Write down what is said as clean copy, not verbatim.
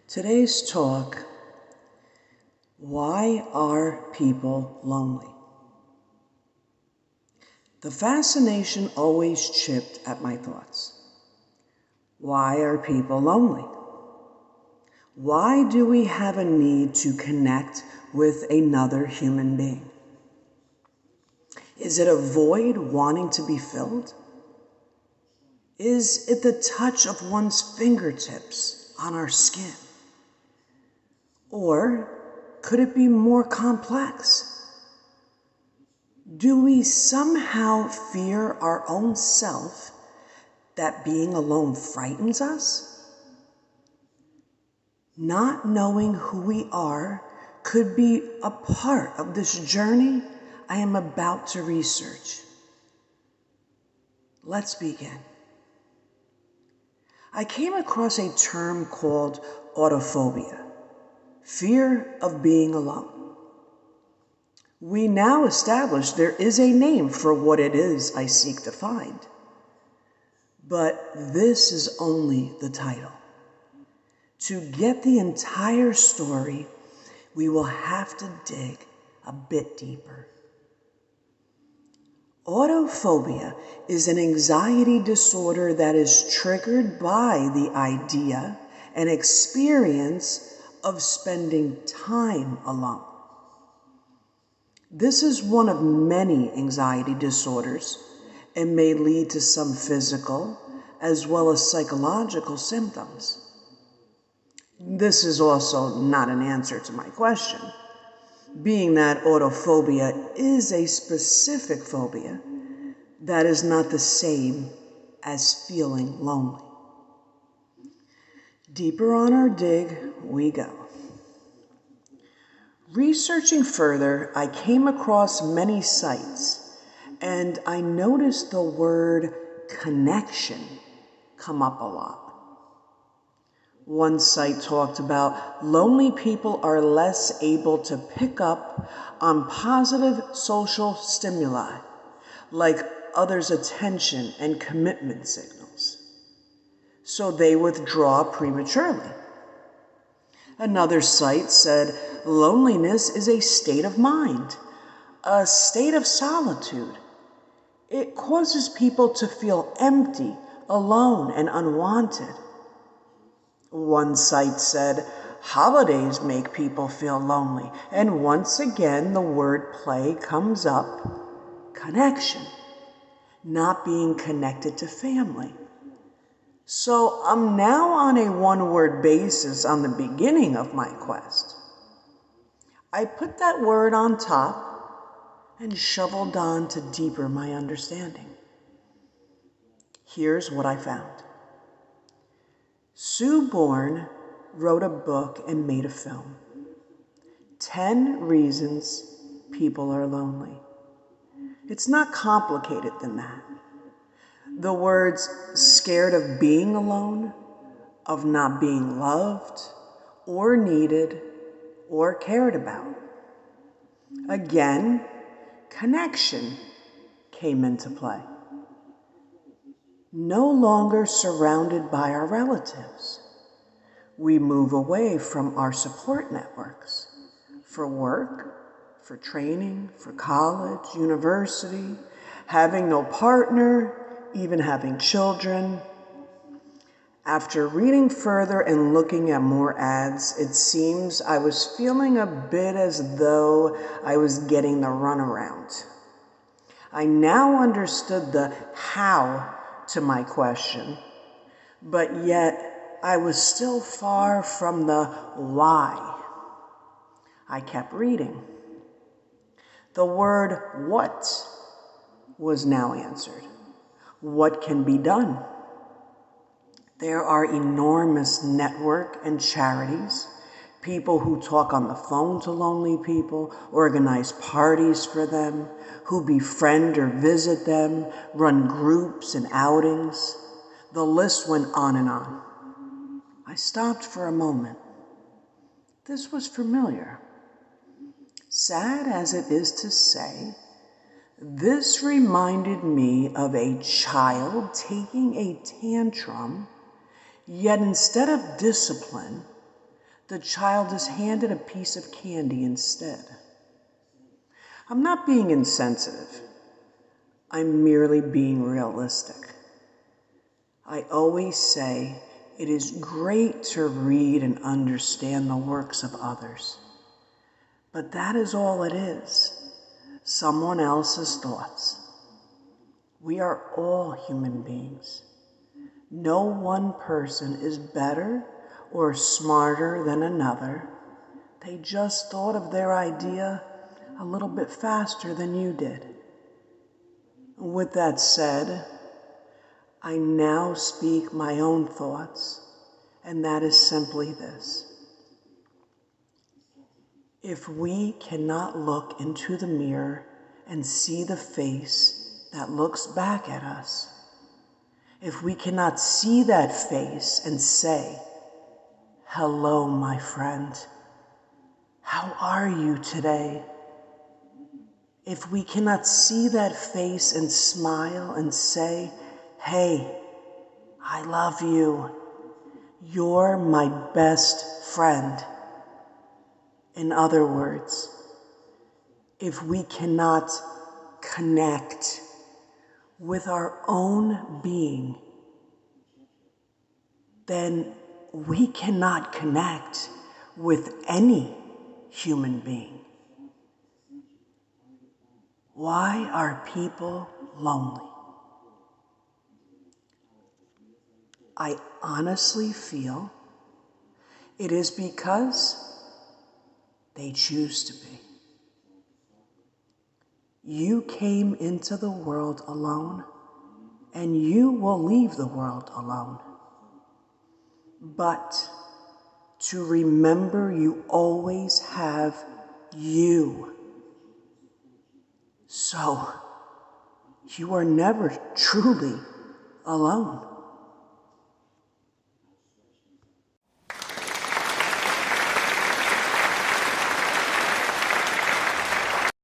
Today's talk, why are people lonely? The fascination always chipped at my thoughts. Why are people lonely? Why do we have a need to connect with another human being? Is it a void wanting to be filled? Is it the touch of one's fingertips on our skin? Or could it be more complex? Do we somehow fear our own self that being alone frightens us? Not knowing who we are could be a part of this journey I am about to research. Let's begin. I came across a term called autophobia, fear of being alone. We now establish there is a name for what it is I seek to find. But this is only the title. To get the entire story, we will have to dig a bit deeper. Autophobia is an anxiety disorder that is triggered by the idea and experience of spending time alone. This is one of many anxiety disorders and may lead to some physical as well as psychological symptoms. This is also not an answer to my question, being that autophobia is a specific phobia that is not the same as feeling lonely. Deeper on our dig we go. Researching further, I came across many sites and I noticed the word connection come up a lot. One site talked about lonely people are less able to pick up on positive social stimuli, like others' attention and commitment signals, so they withdraw prematurely. Another site said loneliness is a state of mind, a state of solitude. It causes people to feel empty, alone, and unwanted. One site said holidays make people feel lonely, and once again the word play comes up, connection, not being connected to family. So I'm now on a one-word basis on the beginning of my quest. I put that word on top and shoveled on to deeper my understanding. Here's what I found. Sue Bourne wrote a book and made a film. 10 Reasons People Are Lonely. It's not complicated than that. The words scared of being alone, of not being loved, or needed, or cared about. Again, connection came into play. No longer surrounded by our relatives. We move away from our support networks for work, for training, for college, university, having no partner, even having children. After reading further and looking at more ads, it seems I was feeling a bit as though I was getting the runaround. I now understood the how to my question, but yet I was still far from the why. I kept reading. The word what was now answered. What can be done? There are enormous network and charities, people who talk on the phone to lonely people, organize parties for them, who befriend or visit them, run groups and outings. The list went on and on. I stopped for a moment. This was familiar. Sad as it is to say, this reminded me of a child taking a tantrum, yet instead of discipline, the child is handed a piece of candy instead. I'm not being insensitive. I'm merely being realistic. I always say it is great to read and understand the works of others, but that is all it is, someone else's thoughts. We are all human beings. No one person is better or smarter than another. They just thought of their idea a little bit faster than you did. With that said, I now speak my own thoughts, and that is simply this. If we cannot look into the mirror and see the face that looks back at us, if we cannot see that face and say, "Hello, my friend. How are you today?" If we cannot see that face and smile and say, "Hey, I love you. You're my best friend." In other words, if we cannot connect with our own being, then we cannot connect with any human being. Why are people lonely? I honestly feel it is because they choose to be. You came into the world alone, and you will leave the world alone. But to remember you always have you. So you are never truly alone.